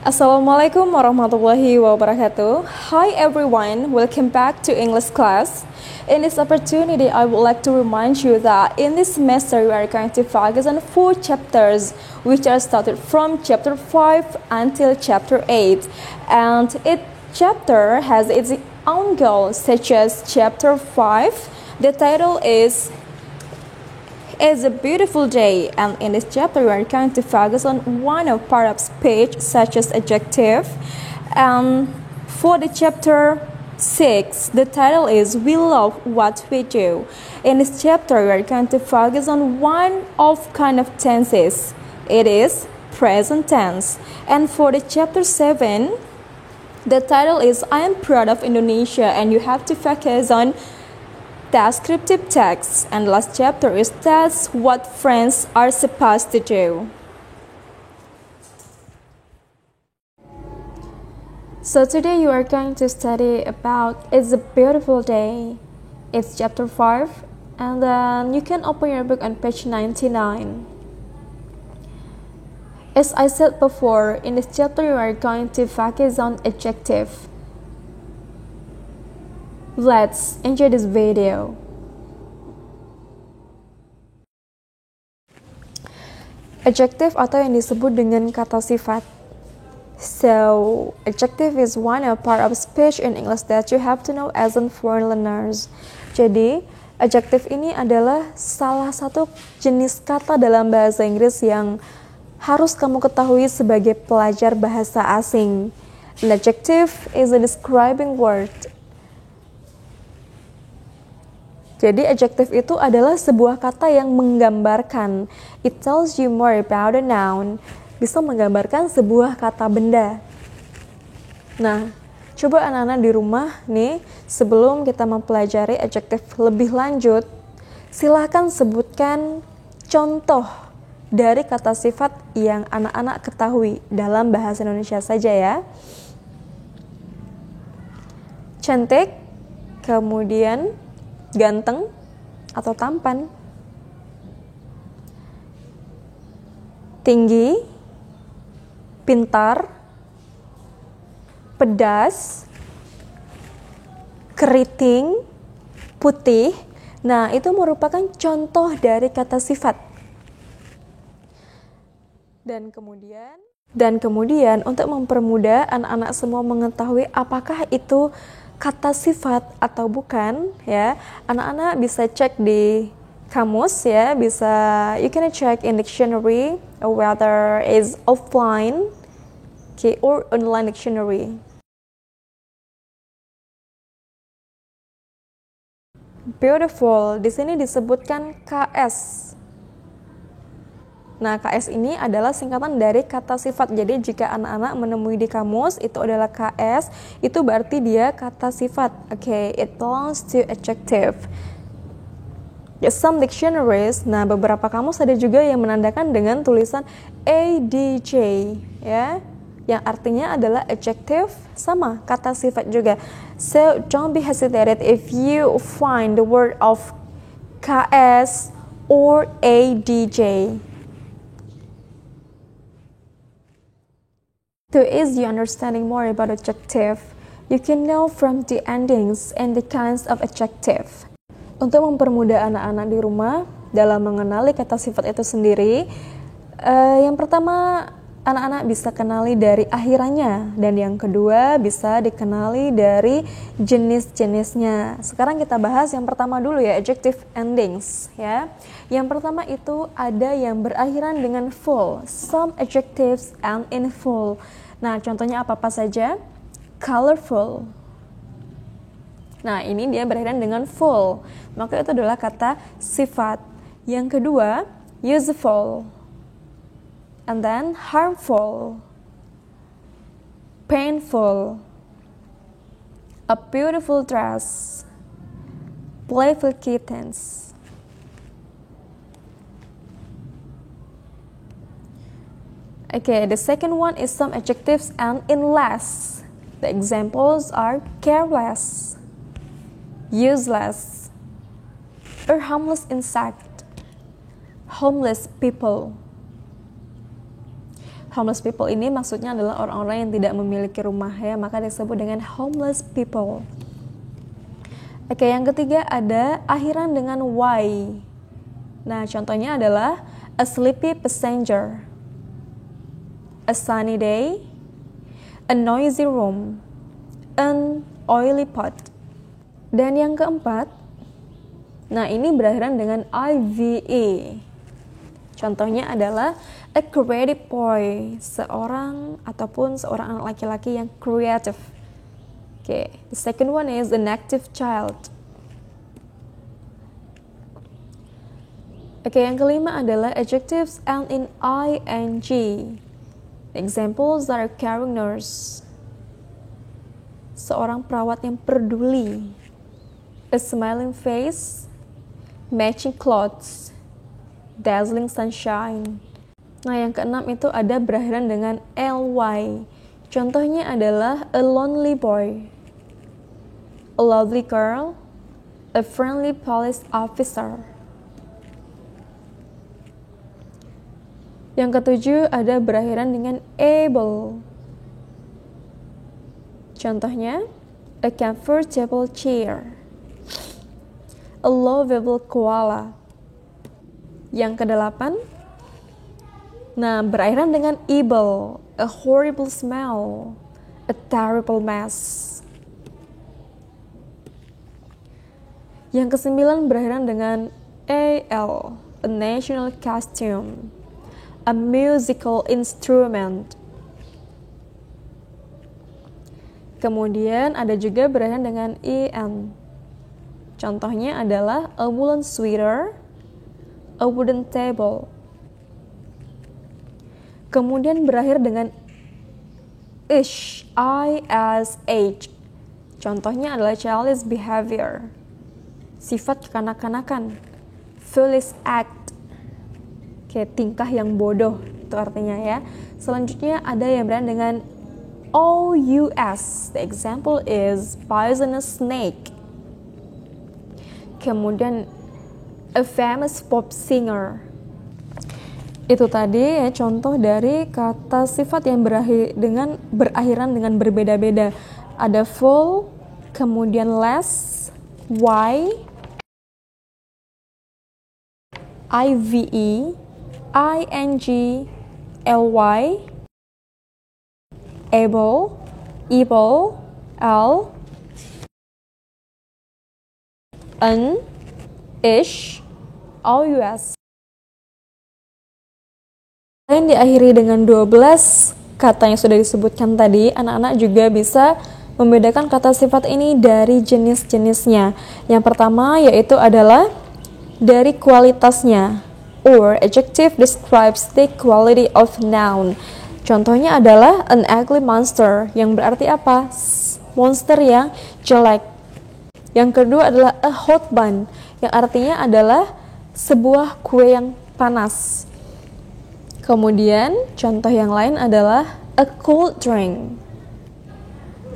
Assalamualaikum warahmatullahi wabarakatuh. Hi everyone, welcome back to English class. In this opportunity, I would like to remind you that in this semester we are going to focus on 4 chapters, which are started from chapter 5 until chapter 8. And each chapter has its own goals, such as chapter 5. The title is It's a beautiful day, and in this chapter we are going to focus on one of part of speech such as adjective. And for the chapter 6, the title is We Love What We Do. In this chapter we are going to focus on one of kind of tenses. It is present tense. And for the chapter 7, the title is I am proud of Indonesia, and you have to focus on descriptive text, and the last chapter is that's what friends are supposed to do. So today you are going to study about It's a Beautiful Day. It's chapter 5, and then you can open your book on page 99. As I said before, in this chapter you are going to focus on adjective. Let's enjoy this video. Adjective atau yang disebut dengan kata sifat. So, adjective is one of part of speech in English that you have to know as in foreign learners. Jadi, adjective ini adalah salah satu jenis kata dalam bahasa Inggris yang harus kamu ketahui sebagai pelajar bahasa asing. An adjective is a describing word. Jadi adjective itu adalah sebuah kata yang menggambarkan. It tells you more about a noun. Bisa menggambarkan sebuah kata benda. Nah, coba anak-anak di rumah nih, sebelum kita mempelajari adjective lebih lanjut, silakan sebutkan contoh dari kata sifat yang anak-anak ketahui dalam bahasa Indonesia saja ya. Cantik, kemudian ganteng atau tampan, tinggi, pintar, pedas, keriting, putih. Nah, itu merupakan contoh dari kata sifat. Dan kemudian untuk mempermudah anak-anak semua mengetahui apakah itu kata sifat atau bukan, ya, anak-anak bisa cek di kamus ya, you can check in dictionary whether is offline, okay, or online dictionary. Beautiful, di sini disebutkan KS. Nah, KS ini adalah singkatan dari kata sifat. Jadi jika anak-anak menemui di kamus itu adalah KS, itu berarti dia kata sifat. Okay, it belongs to adjective. Some dictionaries, nah beberapa kamus ada juga yang menandakan dengan tulisan ADJ, ya, yang artinya adalah adjective, sama kata sifat juga. So don't be hesitated if you find the word of KS or ADJ. To ease you understanding more about adjective, you can know from the endings and the kinds of adjective. Untuk mempermudah anak-anak di rumah dalam mengenali kata sifat itu sendiri, yang pertama anak-anak bisa kenali dari akhirannya, dan yang kedua bisa dikenali dari jenis-jenisnya. Sekarang kita bahas yang pertama dulu ya, adjective endings ya. Yang pertama itu ada yang berakhiran dengan full. Some adjectives end in full. Nah, contohnya apa-apa saja? Colorful. Nah, ini dia berakhiran dengan full. Maka itu adalah kata sifat. Yang kedua, useful. And then harmful. Painful. A beautiful dress. Playful kittens. Okay, the second one is some adjectives end in less. The examples are careless, useless, a harmless insect, homeless people. Homeless people ini maksudnya adalah orang-orang yang tidak memiliki rumah ya, maka disebut dengan homeless people. Oke, yang ketiga ada akhiran dengan Y. Nah, contohnya adalah a sleepy passenger, a sunny day, a noisy room, an oily pot. Dan yang keempat, nah ini berakhiran dengan IVE. Contohnya adalah a creative boy, seorang anak laki-laki yang creative. Okay, the second one is an active child. Okay, yang kelima adalah adjectives end in ing. The examples are caring nurse, seorang perawat yang peduli, a smiling face, matching clothes, dazzling sunshine. Nah, yang keenam itu ada berakhiran dengan ly. Contohnya adalah a lonely boy, a lovely girl, a friendly police officer. Yang ketujuh ada berakhiran dengan able. Contohnya a comfortable chair, a lovable koala. Yang kedelapan, nah berakhiran dengan evil, a horrible smell, a terrible mess. Yang kesembilan berakhiran dengan al, a national costume, a musical instrument. Kemudian ada juga berakhiran dengan en. Contohnya adalah a woolen sweater, a wooden table. Kemudian berakhir dengan ish, ish. Contohnya adalah childish behavior, sifat kekanak-kanakan, foolish act, kayak tingkah yang bodoh, itu artinya ya. Selanjutnya ada yang berakhir dengan ous. The example is poisonous snake. Kemudian a famous pop singer. Itu tadi ya contoh dari kata sifat yang berakhiran dengan berbeda-beda. Ada full, kemudian less, y, ive, ing, ly, able, l, an, ish, ous. Selain diakhiri dengan 12 kata yang sudah disebutkan tadi, anak-anak juga bisa membedakan kata sifat ini dari jenis-jenisnya. Yang pertama yaitu adalah dari kualitasnya, or adjective describes the quality of noun. Contohnya adalah an ugly monster, yang berarti apa? Monster yang jelek. Yang kedua adalah a hot bun, yang artinya adalah sebuah kue yang panas. Kemudian contoh yang lain adalah a cold drink,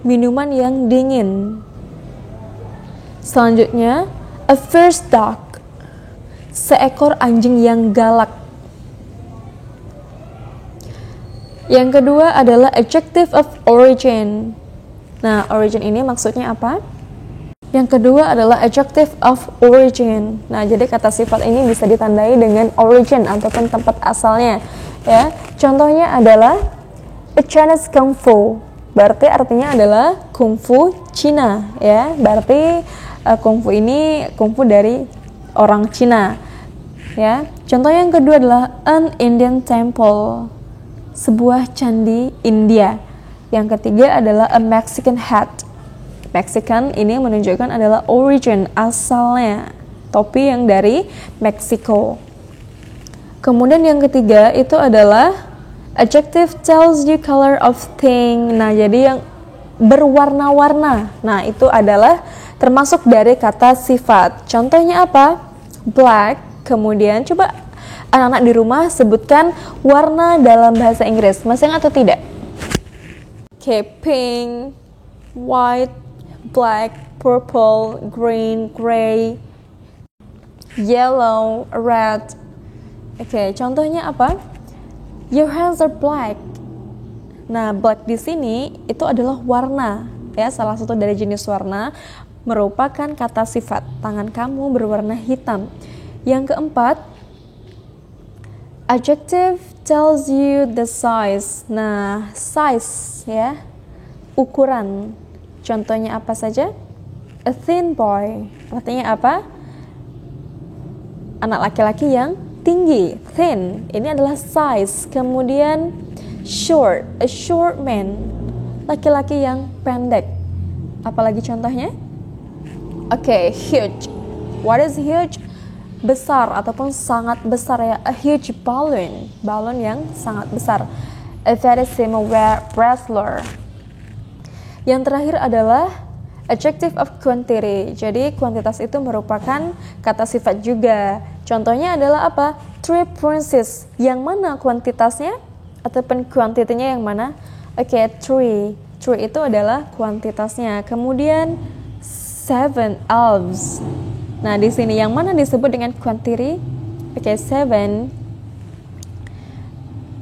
minuman yang dingin. Selanjutnya a fierce dog, seekor anjing yang galak. Yang kedua adalah adjective of origin. Nah, origin ini maksudnya apa? Yang kedua adalah adjective of origin. Nah, jadi kata sifat ini bisa ditandai dengan origin ataupun tempat asalnya, ya. Contohnya adalah a Chinese kung fu. Berarti artinya adalah kungfu Cina, ya. Berarti kungfu ini kungfu dari orang Cina, ya. Contoh yang kedua adalah an Indian temple, sebuah candi India. Yang ketiga adalah a Mexican hat. Mexican ini menunjukkan adalah origin, asalnya, topi yang dari Meksiko. Kemudian yang ketiga itu adalah adjective tells you color of thing. Nah, jadi yang berwarna-warna. Nah, itu adalah termasuk dari kata sifat. Contohnya apa? Black. Kemudian coba anak-anak di rumah sebutkan warna dalam bahasa Inggris. Masih ingat atau tidak? Okay, pink, white, black, purple, green, gray, yellow, red. Oke, contohnya apa? Your hands are black. Nah, black di sini itu adalah warna, ya, salah satu dari jenis warna, merupakan kata sifat. Tangan kamu berwarna hitam. Yang keempat, adjective tells you the size. Nah, size, ya, ukuran. Contohnya apa saja? A thin boy. Artinya apa? Anak laki-laki yang tinggi. Thin, ini adalah size. Kemudian short, a short man. Laki-laki yang pendek. Apalagi contohnya? Oke, huge. What is huge? Besar ataupun sangat besar, ya. A huge balloon. Balon yang sangat besar. A very small wrestler. Yang terakhir adalah adjective of quantity. Jadi kuantitas itu merupakan kata sifat juga. Contohnya adalah apa? 3 princes. Yang mana kuantitasnya? Ataupun kuantitinya yang mana? Oke, 3. 3 itu adalah kuantitasnya. Kemudian 7 elves. Nah, di sini yang mana disebut dengan quantity? Oke, 7.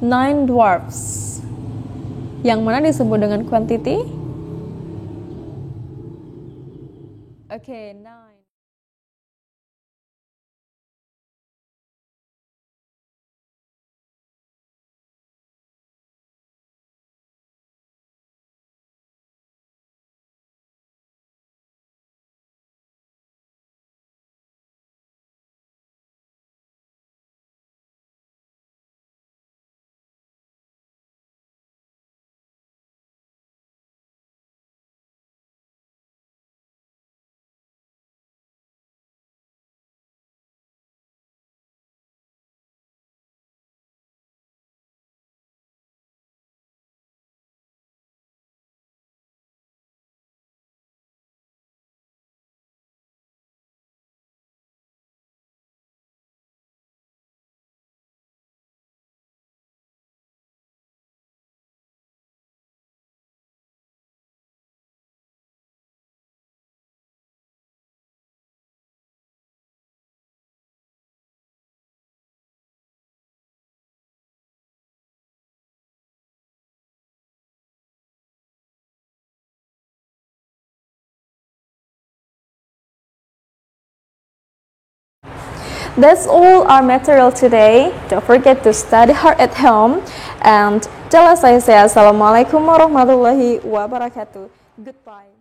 9 dwarfs. Yang mana disebut dengan quantity? Okay, 9. That's all our material today. Don't forget to study hard at home. And jelas saya Assalamualaikum warahmatullahi wabarakatuh. Goodbye.